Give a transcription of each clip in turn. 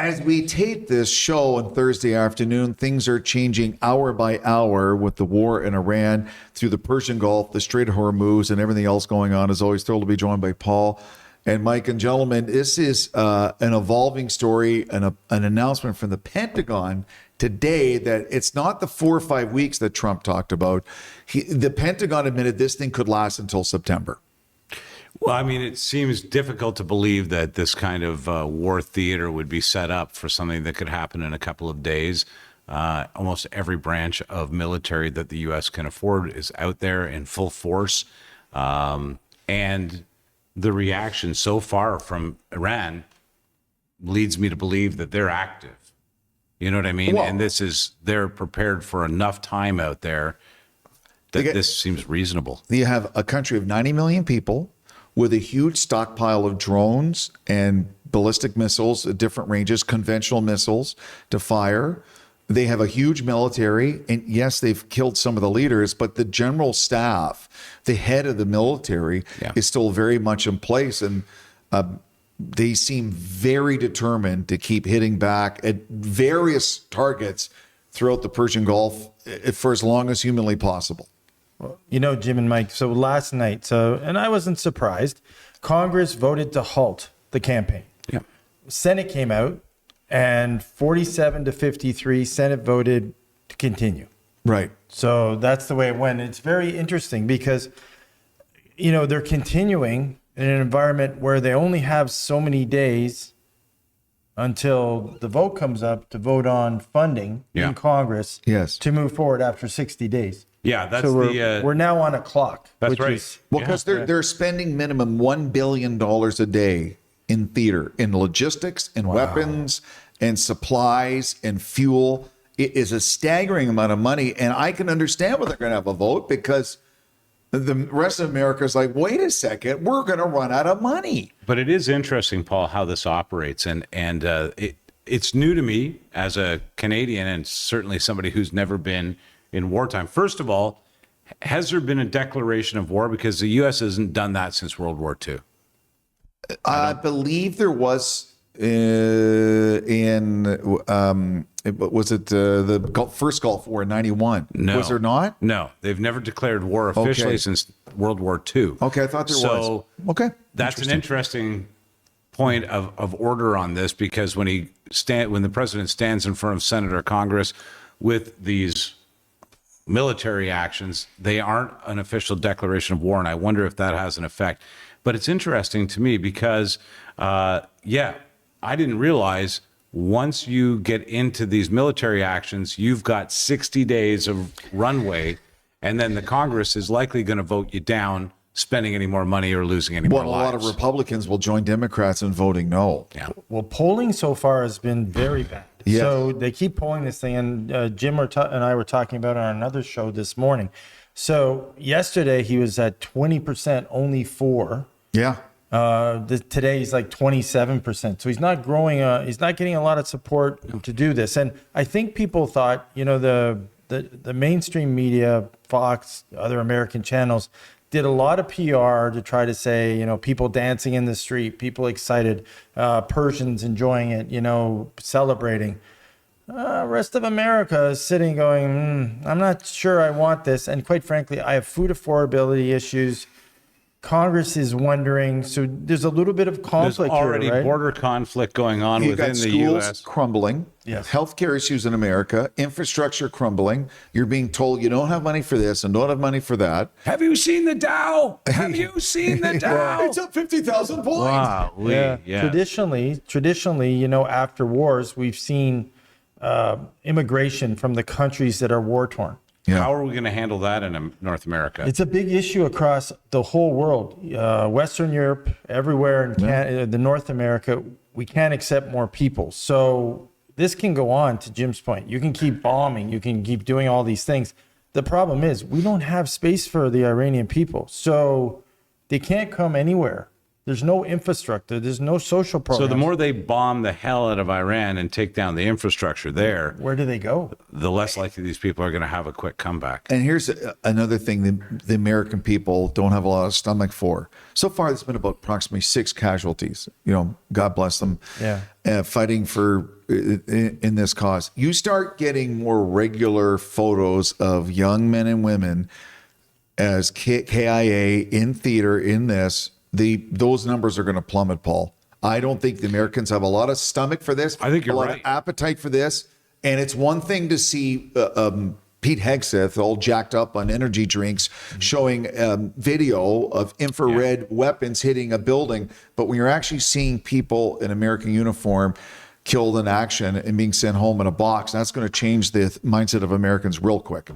As we tape this show on Thursday afternoon, things are changing hour by hour with the war in Iran through the Persian Gulf, the Strait of Hormuz, and everything else going on. As always, thrilled to be joined by Paul and Mike. And gentlemen, this is an evolving story and an announcement from the Pentagon today that it's not the 4 or 5 weeks that Trump talked about. The Pentagon admitted this thing could last until September. Well, I mean, it seems difficult to believe that this kind of war theater would be set up for something that could happen in a couple of days. Almost every branch of military that the U.S. can afford is out there in full force. And the reaction so far from Iran leads me to believe that they're active. You know what I mean? Well, and they're prepared for enough time out there that this seems reasonable. You have a country of 90 million people with a huge stockpile of drones and ballistic missiles at different ranges, conventional missiles to fire. They have a huge military, and yes, they've killed some of the leaders, but the general staff, the head of the military, is still very much in place, and they seem very determined to keep hitting back at various targets throughout the Persian Gulf for as long as humanly possible. Well, you know, Jim and Mike, so last night, and I wasn't surprised, Congress voted to halt the campaign. Yeah. Senate came out, and 47 to 53, Senate voted to continue. Right. So that's the way it went. It's very interesting because, you know, they're continuing in an environment where they only have so many days until the vote comes up to vote on funding in Congress to move forward after 60 days. Yeah, that's so we're now on a clock. That's right. Because they're spending minimum $1 billion a day in theater, in logistics, and weapons, and supplies, and fuel. It is a staggering amount of money, and I can understand why they're going to have a vote, because the rest of America is like, wait a second, we're going to run out of money. But it is interesting, Paul, how this operates, and it's new to me as a Canadian, and certainly somebody who's never been in wartime. First of all, has there been a declaration of war? Because the U.S. hasn't done that since World War II. I believe there was was it the first Gulf War in 91? No. Was there not? No, they've never declared war officially since World War II. Okay, I thought there was. Okay. That's an interesting point of order on this, because when the president stands in front of Senate or Congress with these military actions, they aren't an official declaration of war, and I wonder if that has an effect. But it's interesting to me because, I didn't realize once you get into these military actions, you've got 60 days of runway, and then the Congress is likely going to vote you down, spending any more money or losing any more lives. A lot of Republicans will join Democrats in voting no. Yeah. Well, polling so far has been very bad. Yeah. So they keep polling this thing, and Jim and I were talking about it on another show this morning. So yesterday he was at 20% only for. Yeah. Today he's like 27%. So he's not growing. He's not getting a lot of support to do this. And I think people thought, you know, the mainstream media, Fox, other American channels, did a lot of PR to try to say, you know, people dancing in the street, people excited, Persians enjoying it, you know, celebrating. Rest of America is sitting going, I'm not sure I want this. And quite frankly, I have food affordability issues. Congress is wondering, so there's a little bit of conflict. There's already here, right? border conflict going on within the U.S. Crumbling, healthcare issues in America, infrastructure crumbling. You're being told you don't have money for this and don't have money for that. Have you seen the Dow? Have you seen the Dow? It's up 50,000 points. Wow. Yeah. Traditionally, you know, after wars, we've seen immigration from the countries that are war torn. Yeah. How are we going to handle that in North America? It's a big issue across the whole world, Western Europe, everywhere in the North America. We can't accept more people. So this can go on, to Jim's point. You can keep bombing. You can keep doing all these things. The problem is we don't have space for the Iranian people. So they can't come anywhere There's no infrastructure. There's no social programs. So the more they bomb the hell out of Iran and take down the infrastructure there, where do they go? the less likely these people are going to have a quick comeback. And here's another thing the American people don't have a lot of stomach for. So far, there's been about approximately 6 casualties. God bless them. Yeah. Fighting for in this cause. You start getting more regular photos of young men and women as KIA in theater in this. Those numbers are going to plummet, Paul. I don't think the Americans have a lot of stomach for this. I think you're a lot right. of appetite for this. And it's one thing to see Pete Hegseth all jacked up on energy drinks, showing video of infrared weapons hitting a building. But when you're actually seeing people in American uniform killed in action and being sent home in a box, that's going to change the mindset of Americans real quick.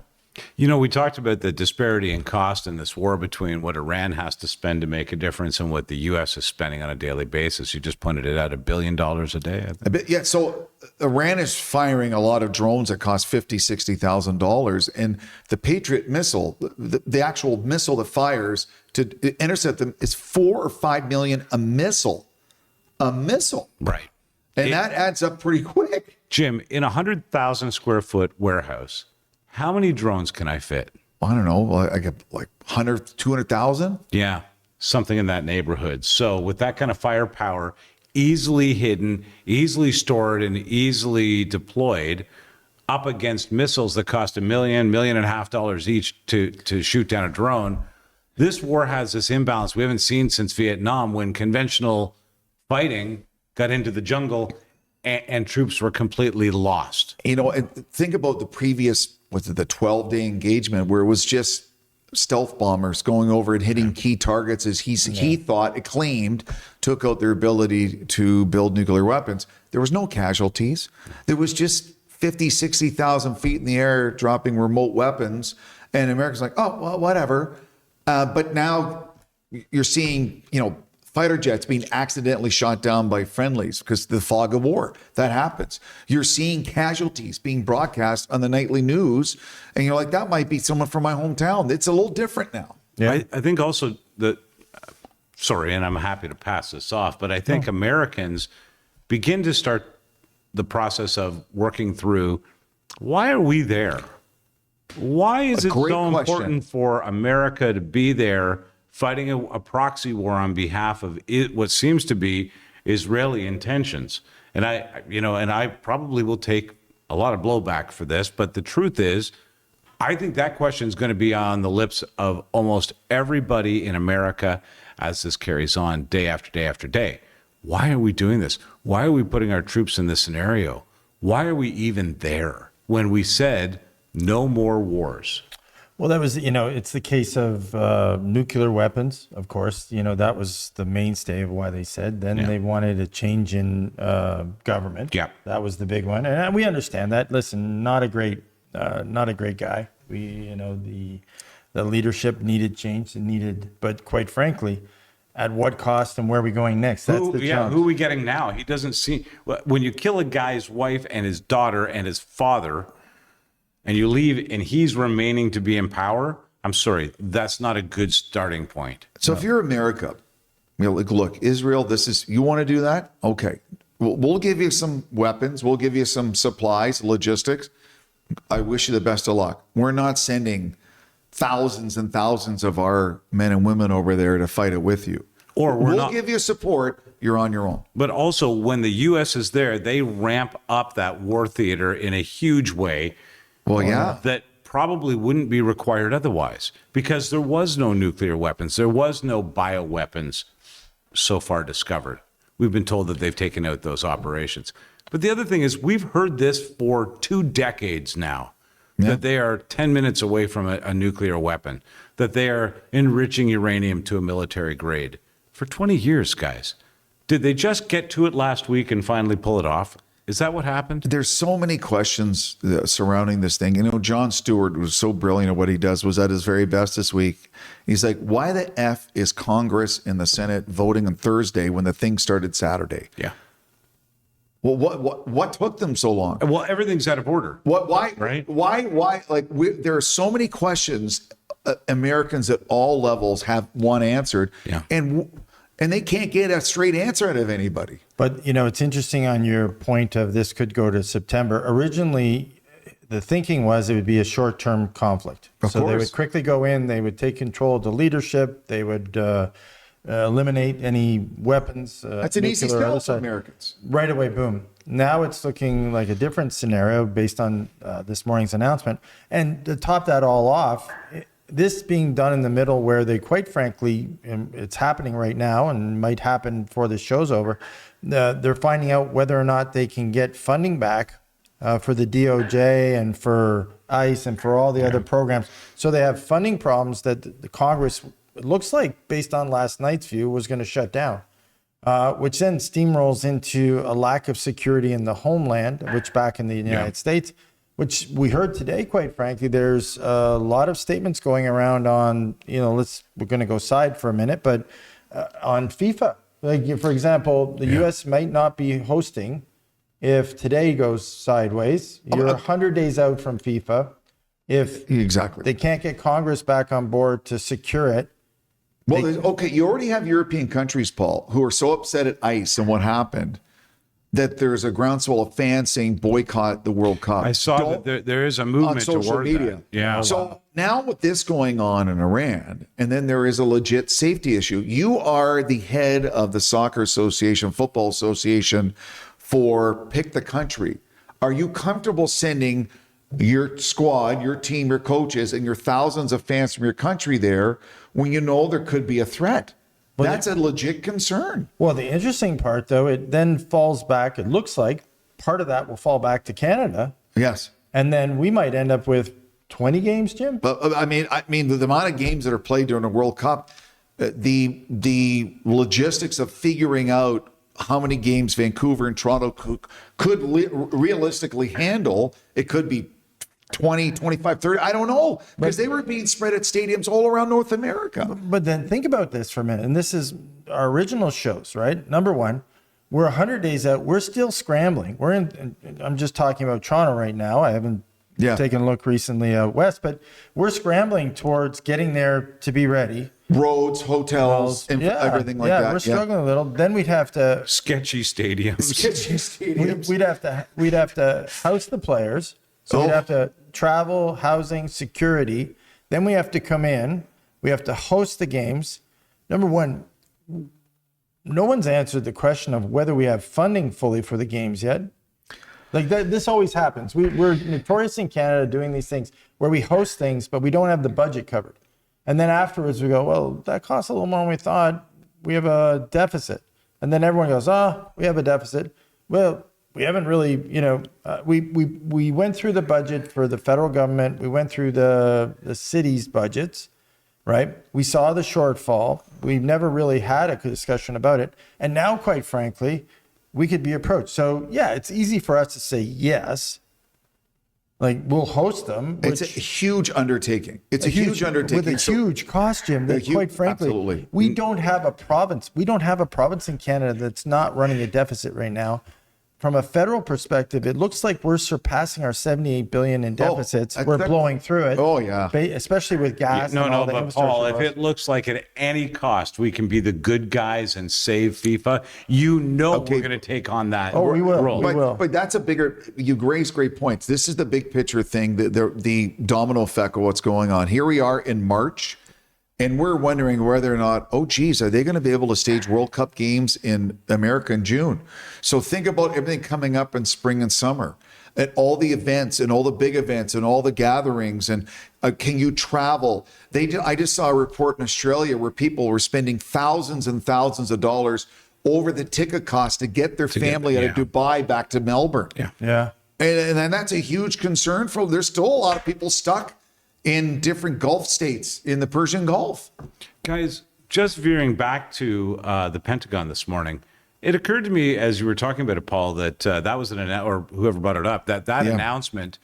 We talked about the disparity in cost in this war between what Iran has to spend to make a difference and what the U.S. is spending on a daily basis. You just pointed it out, $1 billion a day. Yeah. So Iran is firing a lot of drones that cost $50,000, $60,000. And the Patriot missile, the actual missile that fires to intercept them is $4 or $5 million a missile. Right. And that adds up pretty quick. Jim, in a 100,000 square foot warehouse, how many drones can I fit? I don't know. I get like 100, 200,000. Yeah, something in that neighborhood. So with that kind of firepower, easily hidden, easily stored, and easily deployed up against missiles that cost $1 million, $1.5 million each to shoot down a drone, this war has this imbalance we haven't seen since Vietnam, when conventional fighting got into the jungle and troops were completely lost. And think about the previous, the 12-day engagement where it was just stealth bombers going over and hitting key targets as he thought, it claimed, took out their ability to build nuclear weapons. There was no casualties. There was just 50, 60,000 feet in the air dropping remote weapons. And America's like, oh, well, whatever. But now you're seeing, fighter jets being accidentally shot down by friendlies because the fog of war. That happens. You're seeing casualties being broadcast on the nightly news, and you're like, that might be someone from my hometown. It's a little different now. Yeah. I think also that, sorry, and I'm happy to pass this off, but I think Americans begin to start the process of working through, why are we there? Why is it so important for America to be there fighting a proxy war on behalf of what seems to be Israeli intentions? And I probably will take a lot of blowback for this, but the truth is, I think that question is going to be on the lips of almost everybody in America as this carries on day after day after day. Why are we doing this? Why are we putting our troops in this scenario? Why are we even there when we said no more wars? Well, that was, it's the case of nuclear weapons, of course. That was the mainstay of why they said. Then they wanted a change in government. Yeah, that was the big one, and we understand that. Listen, not a great guy. The leadership needed change, but quite frankly, at what cost and where are we going next? That's the challenge. Who are we getting now? He doesn't see, when you kill a guy's wife and his daughter and his father, and you leave and he's remaining to be in power, I'm sorry, that's not a good starting point. So if you're America, look, Israel, you want to do that? Okay. We'll give you some weapons. We'll give you some supplies, logistics. I wish you the best of luck. We're not sending thousands and thousands of our men and women over there to fight it with you. Or we'll give you support. You're on your own. But also, when the U.S. is there, they ramp up that war theater in a huge way. Well, yeah. That probably wouldn't be required otherwise, because there was no nuclear weapons. There was no bioweapons so far discovered. We've been told that they've taken out those operations. But the other thing is, we've heard this for 2 decades now, that they are 10 minutes away from a nuclear weapon, that they are enriching uranium to a military grade. For 20 years, guys. Did they just get to it last week and finally pull it off? Is that what happened? There's so many questions surrounding this thing. Jon Stewart was so brilliant at what he does, was at his very best this week. He's like, why the F is Congress and the Senate voting on Thursday when the thing started Saturday? Yeah. Well, what took them so long? Well, everything's out of order. Why? Right? Why? There are so many questions Americans at all levels want answered. Yeah. And and they can't get a straight answer out of anybody. But, it's interesting on your point of this could go to September. Originally, the thinking was it would be a short-term conflict. So they would quickly go in, they would take control of the leadership, they would eliminate any weapons. That's an easy spell for Americans. Right away, boom. Now it's looking like a different scenario based on this morning's announcement. And to top that all off, this being done in the middle where they, quite frankly, and it's happening right now and might happen before this show's over, they're finding out whether or not they can get funding back for the DOJ and for ICE and for all the other programs. So they have funding problems that the Congress, it looks like, based on last night's view, was going to shut down, which then steamrolls into a lack of security in the homeland, which back in the United States, which we heard today, quite frankly, there's a lot of statements going around on, we're going to go side for a minute, but on FIFA. Like, for example, the U.S. might not be hosting if today goes sideways. You're 100 days out from FIFA. If they can't get Congress back on board to secure it. Well, you already have European countries, Paul, who are so upset at ICE and what happened that there's a groundswell of fans saying boycott the World Cup. I saw that there is a movement on social toward media. That. Yeah. So now with this going on in Iran, and then there is a legit safety issue. You are the head of the Soccer Association, Football Association for pick the country. Are you comfortable sending your squad, your team, your coaches, and your thousands of fans from your country there when you know there could be a threat? That's a legit concern. Well, the interesting part, though, it then falls back. It looks like part of that will fall back to Canada. Yes. And then we might end up with 20 games, Jim. But I mean, the amount of games that are played during the World Cup, the logistics of figuring out how many games Vancouver and Toronto could realistically handle, it could be 20, 25, 30. I don't know, because they were being spread at stadiums all around North America. But then think about this for a minute. And this is our original shows, right? Number one, we're 100 days out. We're still scrambling. I'm just talking about Toronto right now. I haven't taken a look recently out west, but we're scrambling towards getting there to be ready. Roads, hotels, everything like that. Yeah, we're struggling a little. Then we'd have to sketchy stadiums. We'd have to house the players. So we'd have to travel, housing, security. Then we have to come in. We have to host the games. Number one, no one's answered the question of whether we have funding fully for the games yet. Like this always happens. We're notorious in Canada doing these things where we host things, but we don't have the budget covered. And then afterwards we go, well, that costs a little more than we thought. We have a deficit. And then everyone goes, we have a deficit. Well, we haven't really, we went through the budget for the federal government. We went through the city's budgets, right? We saw the shortfall. We've never really had a discussion about it. And now, quite frankly, we could be approached. So, it's easy for us to say yes. Like, we'll host them. It's a huge undertaking. It's a huge undertaking. With a huge cost, Jim, that quite frankly, absolutely. We don't have a province. We don't have a province in Canada that's not running a deficit right now. From a federal perspective, it looks like we're surpassing our $78 billion in deficits. We're blowing through it. Oh, yeah. Especially with gas. But Paul, if it looks like at any cost we can be the good guys and save FIFA, we're going to take on that role. But that's a bigger, you raise great points. This is the big picture thing, the domino effect of what's going on. Here we are in March, and we're wondering whether or not, are they going to be able to stage World Cup games in America in June? So think about everything coming up in spring and summer, and all the events and all the big events and all the gatherings. And can you travel? I just saw a report in Australia where people were spending thousands and thousands of dollars over the ticket cost to get their family out of Dubai back to Melbourne. Yeah. And that's a huge concern there's still a lot of people stuck in different Gulf states in the Persian Gulf. Guys, just veering back to the Pentagon this morning, it occurred to me as you were talking about it, Paul, that that was or whoever brought it up, that announcement,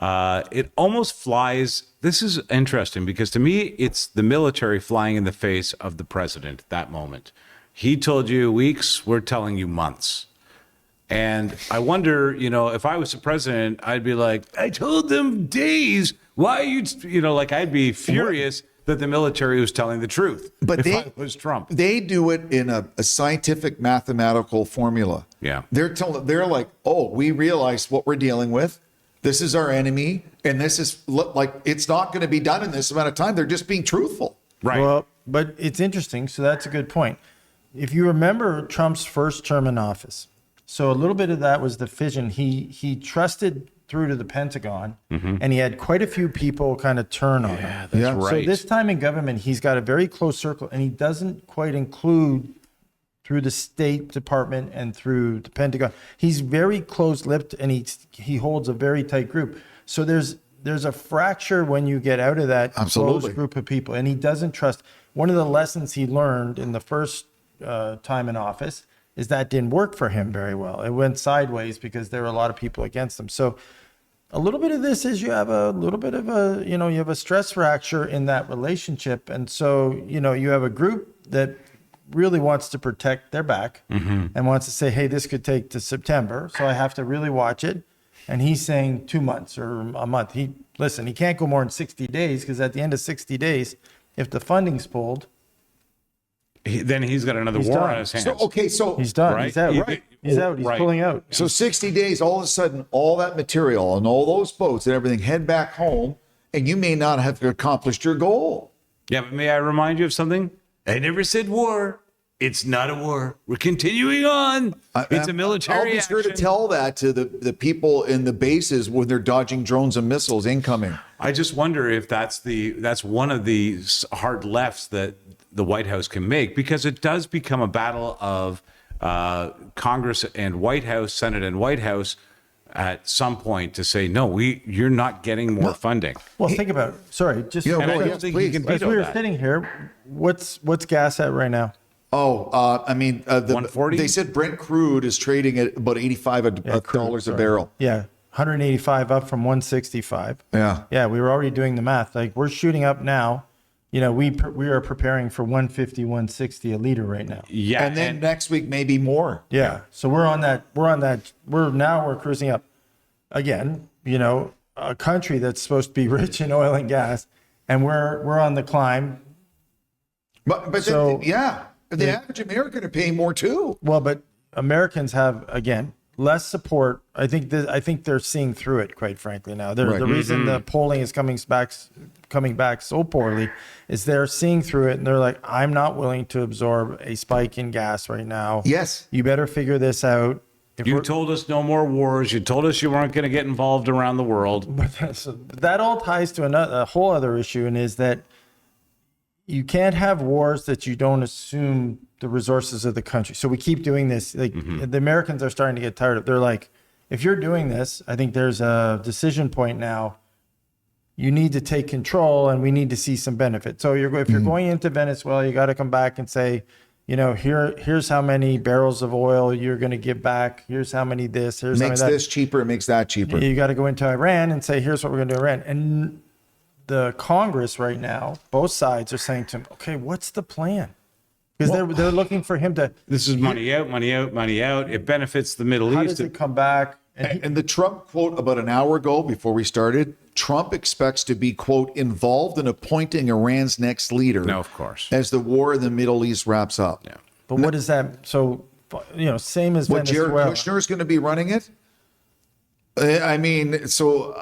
it almost flies. This is interesting because to me, it's the military flying in the face of the president at that moment. He told you weeks, we're telling you months. And I wonder, if I was the president, I'd be like, I told them days. Why are you, I'd be furious that the military was telling the truth. But if they I was Trump. They do it in a scientific mathematical formula. Yeah. They're like, oh, we realize what we're dealing with. This is our enemy, and this is like it's not going to be done in this amount of time. They're just being truthful. Right. Well, but it's interesting. So that's a good point. If you remember Trump's first term in office, so a little bit of that was the fission. He trusted through to the Pentagon, and he had quite a few people kind of turn on him. That's Yeah. right. So this time in government, he's got a very close circle, and he doesn't quite include through the State Department and through the Pentagon. He's very close-lipped, and he holds a very tight group. So there's a fracture when you get out of that Absolutely. close group of people, and he doesn't trust. One of the lessons he learned in the first time in office is that didn't work for him very well. It went sideways because there were a lot of people against him. So a little bit of this is you have a little bit of you have a stress fracture in that relationship. And so, you have a group that really wants to protect their back and wants to say, hey, this could take to September, so I have to really watch it. And he's saying 2 months or a month. He can't go more than 60 days because at the end of 60 days, if the funding's pulled, Then he's got another He's war done. on his hands. So he's done. Right. He's out. Right. He's out. He's Right. pulling out. So 60 days, all of a sudden, all that material and all those boats and everything head back home, and you may not have accomplished your goal. Yeah, but may I remind you of something? I never said war. It's not a war. We're continuing on. It's a military I'll be sure to action. tell that to the people in the bases when they're dodging drones and missiles incoming. I just wonder if that's one of the hard lefts that the White House can make, because it does become a battle of Congress and White House, Senate and White House at some point to say, no, you're not getting more funding. Well, think about it. Sorry, just Yeah, And I well, don't yes, think please. you can as veto we were that. sitting here, what's gas at right now? Oh, I mean, 140? They said Brent crude is trading at about $85 dollars a barrel. Yeah, 185 up from 165. Yeah. Yeah, we were already doing the math. Like we're shooting up now. We are preparing for 150, 160 a liter right now. Yeah, And then next week, maybe more. Yeah. So we're on that. We're cruising up. Again, a country that's supposed to be rich in oil and gas, and we're on the climb. But So- the average American are paying more too. Well, but Americans have again less support. I think they're seeing through it. Quite frankly, now Right. the reason the polling is coming back so poorly is they're seeing through it, and they're like, I'm not willing to absorb a spike in gas right now. Yes. You better figure this out. If you we're- told us no more wars. You told us you weren't going to get involved around the world. So that all ties to a whole other issue, and is that you can't have wars that you don't assume the resources of the country. So we keep doing this. Like the Americans are starting to get tired of. They're like, if you're doing this, I think there's a decision point now. You need to take control, and we need to see some benefit. So if you're going into Venezuela, you got to come back and say, here's how many barrels of oil you're going to give back. Here's how many this. Here's how many Makes that. this cheaper, it makes that cheaper. You got to go into Iran and say, here's what we're going to do Iran. And the Congress right now, both sides are saying to him, okay, what's the plan? Because they're looking for him to, This is money out, money out, money out. It benefits the Middle how East. does it come back? And And the Trump quote about an hour ago before we started, Trump expects to be, quote, involved in appointing Iran's next leader. No, of course. As the war in the Middle East wraps up. Yeah. but what is that? So, same as What, Jared Venezuela. Kushner is going to be running it? I mean, so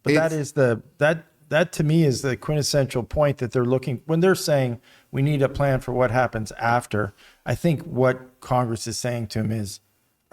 But that is that to me is the quintessential point that they're looking when they're saying we need a plan for what happens after. I think what Congress is saying to him is,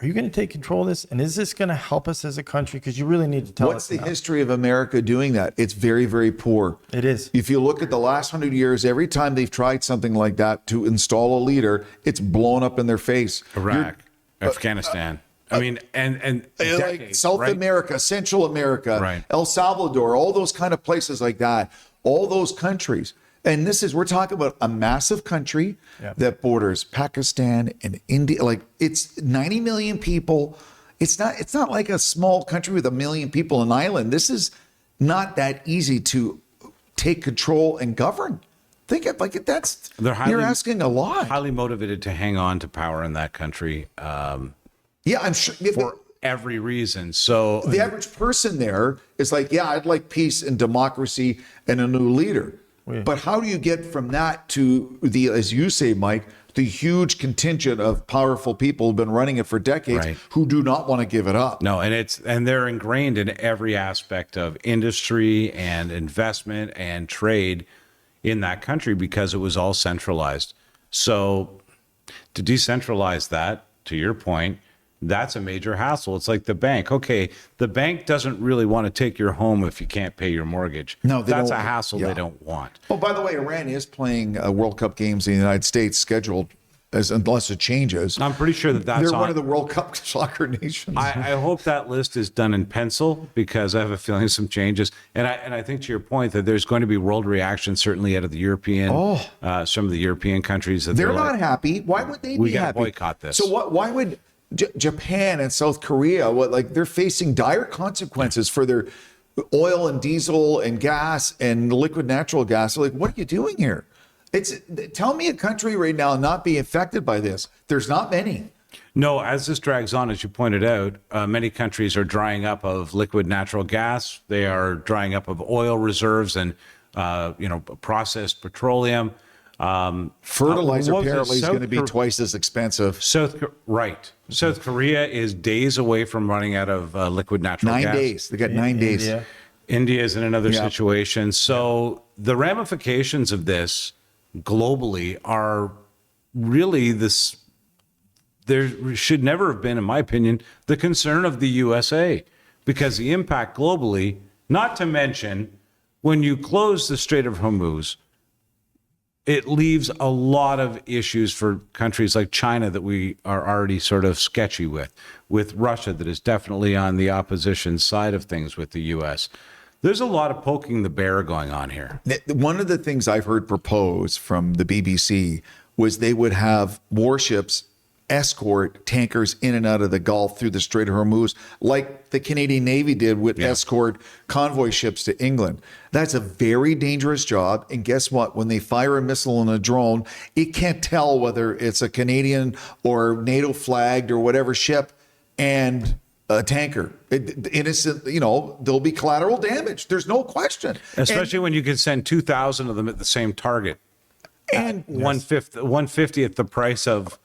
are you going to take control of this? And is this going to help us as a country? Because you really need to tell what's us the now. history of America doing that? It's very, very poor. It is. If you look at the last 100 years, every time they've tried something like that to install a leader, it's blown up in their face. Iraq, Afghanistan. I mean, and Like decades, South right? America, Central America, Right. El Salvador, all those kind of places like that, all those countries. And we're talking about a massive country that borders Pakistan and India. Like it's 90 million people. It's not like a small country with 1 million people, an island. This is not that easy to take control and govern. Think of like that's you're asking a lot. Highly motivated to hang on to power in that country Yeah, I'm sure. for every reason. So The average person there is like, yeah, I'd like peace and democracy and a new leader. But how do you get from that to the, as you say, Mike, the huge contingent of powerful people who've been running it for decades Right. who do not want to give it up? No, and they're ingrained in every aspect of industry and investment and trade in that country because it was all centralized. So to decentralize that, to your point, that's a major hassle. It's like the bank. Okay, the bank doesn't really want to take your home if you can't pay your mortgage. No, they that's don't. a hassle Yeah. they don't want. Oh, by the way, Iran is playing World Cup games in the United States scheduled unless it changes. I'm pretty sure that's They're on. one of the World Cup soccer nations. I hope that list is done in pencil because I have a feeling some changes. And I think to your point that there's going to be world reaction certainly out of the European, some of the European countries that They're they're not like, happy. Why would they we be gotta happy? boycott this. So why would Japan and South Korea? They're facing dire consequences for their oil and diesel and gas and liquid natural gas. They're like, what are you doing here? Tell me a country right now not be affected by this. There's not many. No, as this drags on, as you pointed out, many countries are drying up of liquid natural gas. They are drying up of oil reserves and processed petroleum. Fertilizer what was it? apparently is South going to be Kor- twice as expensive. South Korea is days away from running out of liquid natural 9 gas. days. They got 9 days. India. India is in another Yeah. situation. So the ramifications of this globally are really this. There should never have been, in my opinion, the concern of the USA because the impact globally, not to mention when you close the Strait of Hormuz, it leaves a lot of issues for countries like China that we are already sort of sketchy with Russia that is definitely on the opposition side of things with the US. There's a lot of poking the bear going on here. One of the things I've heard proposed from the BBC was they would have warships escort tankers in and out of the Gulf through the Strait of Hormuz, like the Canadian Navy did with escort convoy ships to England. That's a very dangerous job. And guess what? When they fire a missile on a drone, it can't tell whether it's a Canadian or NATO flagged or whatever ship and a tanker. Innocent, there'll be collateral damage. There's no question. Especially when you can send 2,000 of them at the same target. And 1/50th the price of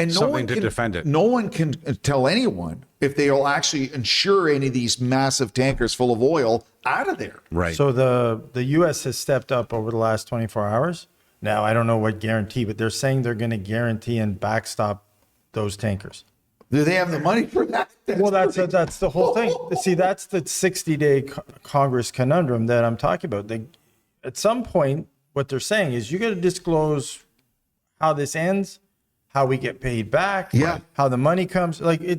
something to defend it. No one can tell anyone if they'll actually insure any of these massive tankers full of oil out of there. Right. So the U.S. has stepped up over the last 24 hours. Now, I don't know what guarantee, but they're saying they're going to guarantee and backstop those tankers. Do they have the money for that? Well, that's the whole thing. See, that's the 60-day Congress conundrum that I'm talking about. At some point, what they're saying is you got to disclose how this ends, how we get paid back, how the money comes. A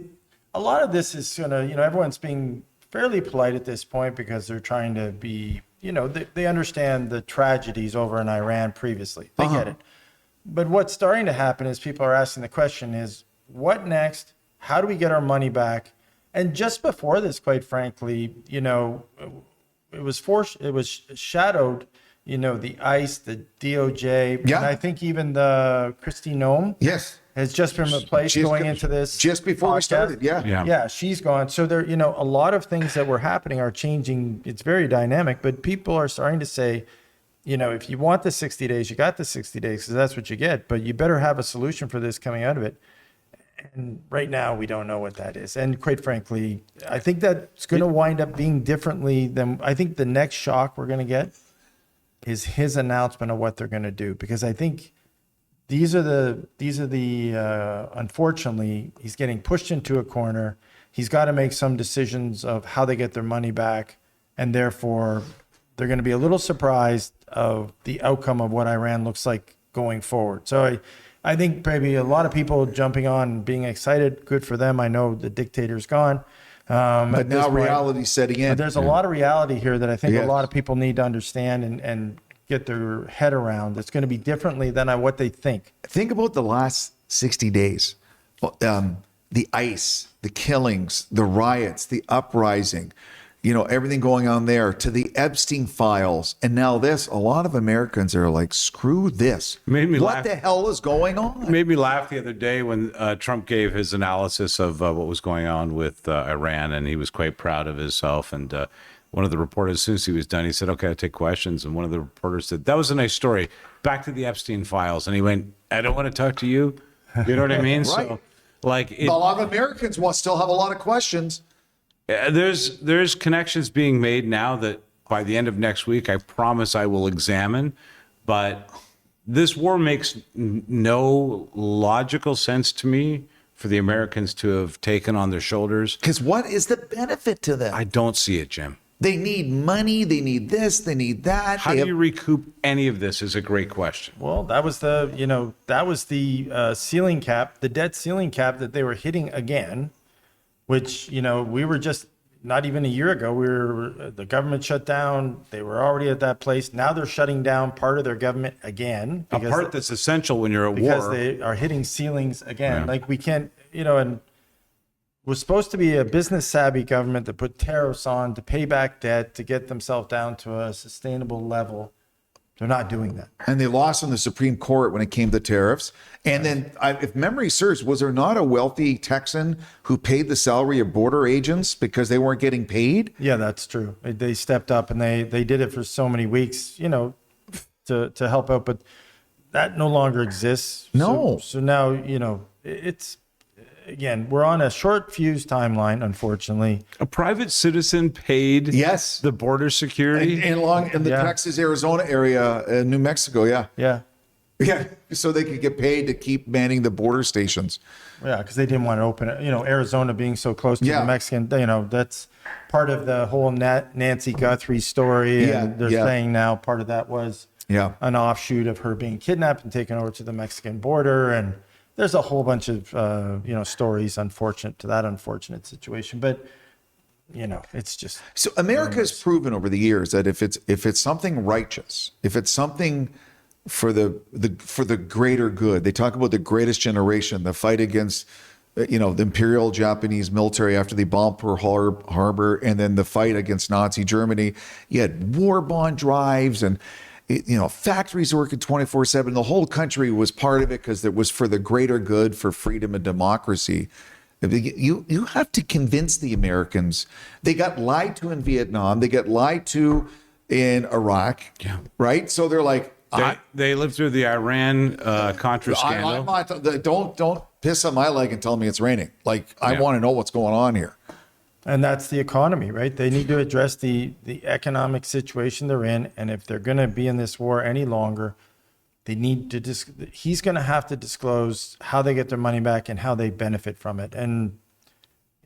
lot of this is everyone's being fairly polite at this point because they're trying to be, they understand the tragedies over in Iran previously. They get it. But what's starting to happen is people are asking the question is, what next? How do we get our money back? And just before this, quite frankly, it was shadowed, the ICE, the DOJ, and I think even the Kristi Noem has just been replaced going into this just before we started. Yeah, she's gone. So there, a lot of things that were happening are changing. It's very dynamic, but people are starting to say, if you want the 60 days, you got the 60 days because that's what you get, but you better have a solution for this coming out of it. And right now, we don't know what that is. And quite frankly, I think that's going to wind up being differently than I think the next shock we're going to get is his announcement of what they're going to do. Because I think these are the unfortunately, he's getting pushed into a corner. He's got to make some decisions of how they get their money back. And therefore, they're going to be a little surprised of the outcome of what Iran looks like going forward. So I think maybe a lot of people jumping on and being excited, good for them. I know the dictator's gone. But now reality's setting in. But there's a lot of reality here that I think a lot of people need to understand and get their head around. It's going to be differently than what they think. Think about the last 60 days. The ICE, the killings, the riots, the uprising, everything going on there, to the Epstein files. And now this, a lot of Americans are like, screw this. Made me what laugh. the hell is going on? It made me laugh the other day when Trump gave his analysis of what was going on with Iran, and he was quite proud of himself and one of the reporters, as soon as he was done, he said, okay, I'll take questions. And one of the reporters said, that was a nice story. Back to the Epstein files. And he went, I don't want to talk to you. You know what I mean? Right. So, like, A lot of Americans still have a lot of questions. there's connections being made now that by the end of next week, I promise I will examine. But this war makes no logical sense to me for the Americans to have taken on their shoulders. Because what is the benefit to them? I don't see it, Jim. They need money. They need this. They need that. How do you recoup any of this is a great question. Well, that was the ceiling cap, the debt ceiling cap that they were hitting again, which, we were just not even a year ago, the government shut down. They were already at that place. Now they're shutting down part of their government again. A part that's essential when you're at because war. they are hitting ceilings again. Yeah. Like we can't, and we're supposed to be a business savvy government that put tariffs on to pay back debt to get themselves down to a sustainable level. They're not doing that. And they lost in the Supreme Court when it came to tariffs. And then, if memory serves, was there not a wealthy Texan who paid the salary of border agents because they weren't getting paid? Yeah, that's true. They stepped up and they did it for so many weeks, to help out. But that no longer exists. No. So now, it's, again, we're on a short fuse timeline, unfortunately. A private citizen paid Yes. the border security. And along in the Yeah. Texas, Arizona area, New Mexico, yeah. Yeah. Yeah. So they could get paid to keep manning the border stations. Yeah, because they didn't want to open it. Arizona being so close to Yeah. the Mexican, that's part of the whole Nancy Guthrie story. Yeah, And they're yeah. saying now part of that was Yeah. an offshoot of her being kidnapped and taken over to the Mexican border. And there's a whole bunch of, stories unfortunate to that unfortunate situation. But, it's just. So America has proven over the years that if it's something righteous, if it's something for the greater good, they talk about the greatest generation, the fight against, the Imperial Japanese military after they bombed Pearl Harbor, and then the fight against Nazi Germany. You had war bond drives and, factories working 24/7. The whole country was part of it because it was for the greater good, for freedom and democracy. You have to convince the Americans. They got lied to in Vietnam. They got lied to in Iraq. Yeah. Right. So they're like, They lived through the Iran Contra scandal. don't piss on my leg and tell me it's raining. Like, I Yeah. want to know what's going on here. And that's the economy, right? They need to address the economic situation they're in. And if they're going to be in this war any longer, they need to he's going to have to disclose how they get their money back and how they benefit from it. And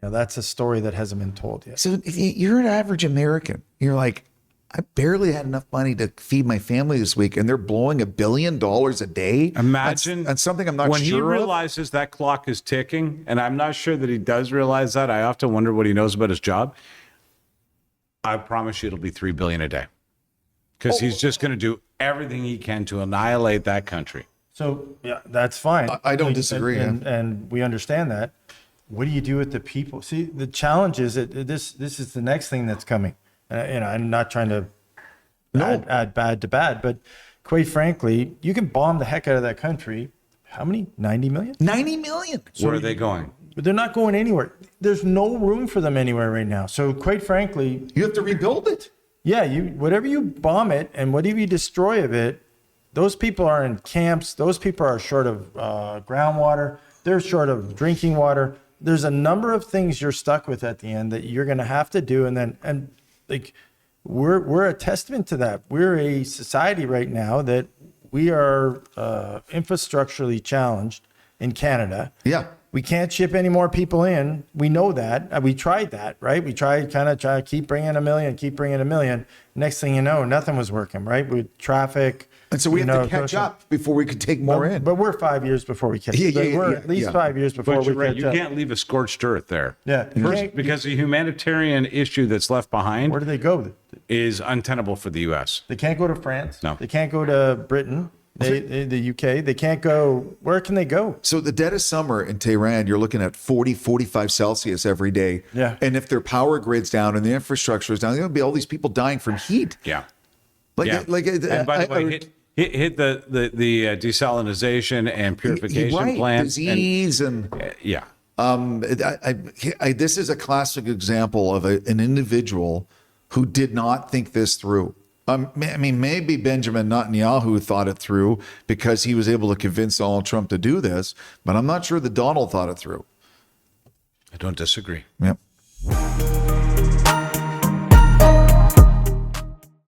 that's a story that hasn't been told yet. So you're an average American. You're like, I barely had enough money to feed my family this week, and they're blowing $1 billion a day. Imagine that's something I'm not when sure he of. realizes that clock is ticking, and I'm not sure that he does realize that. I often wonder what he knows about his job. I promise you it'll be $3 billion a day because he's just going to do everything he can to annihilate that country. So yeah, that's fine. I don't disagree. And we understand that. What do you do with the people? See, the challenge is that this is the next thing that's coming. I'm not trying to add bad to bad, but quite frankly, you can bomb the heck out of that country. How many? 90 million? 90 million. Where are they going? But they're not going anywhere. There's no room for them anywhere right now. So quite frankly, You have to rebuild it. yeah, whatever you bomb it and whatever you destroy of it, those people are in camps. Those people are short of groundwater. They're short of drinking water. There's a number of things you're stuck with at the end that you're going to have to do. And like we're a testament to that. We're a society right now that we are infrastructurally challenged in Canada. Yeah. We can't ship any more people in. We know that. We tried that, right? We tried to keep bringing a million. Next thing you know, nothing was working, right? With traffic. And so we have to catch up before we could take more in. But we're 5 years before we catch up. We're at least 5 years before But we you're right. catch You up. can't leave a scorched earth there. Yeah. First, because the humanitarian issue that's left behind Where do they go? is untenable for the U.S. They can't go to France. No. They can't go to Britain. The UK. They can't go. Where can they go? So the dead of summer in Tehran, you're looking at 40, 45 Celsius every day. Yeah. And if their power grid's down and the infrastructure is down, there'll be all these people dying from heat. Yeah. Like, Yeah. And by the way, hit the desalinization and purification right, plants. disease and Yeah. this is a classic example of an individual who did not think this through. I mean, maybe Benjamin Netanyahu thought it through because he was able to convince Donald Trump to do this, but I'm not sure that Donald thought it through. I don't disagree. Yep.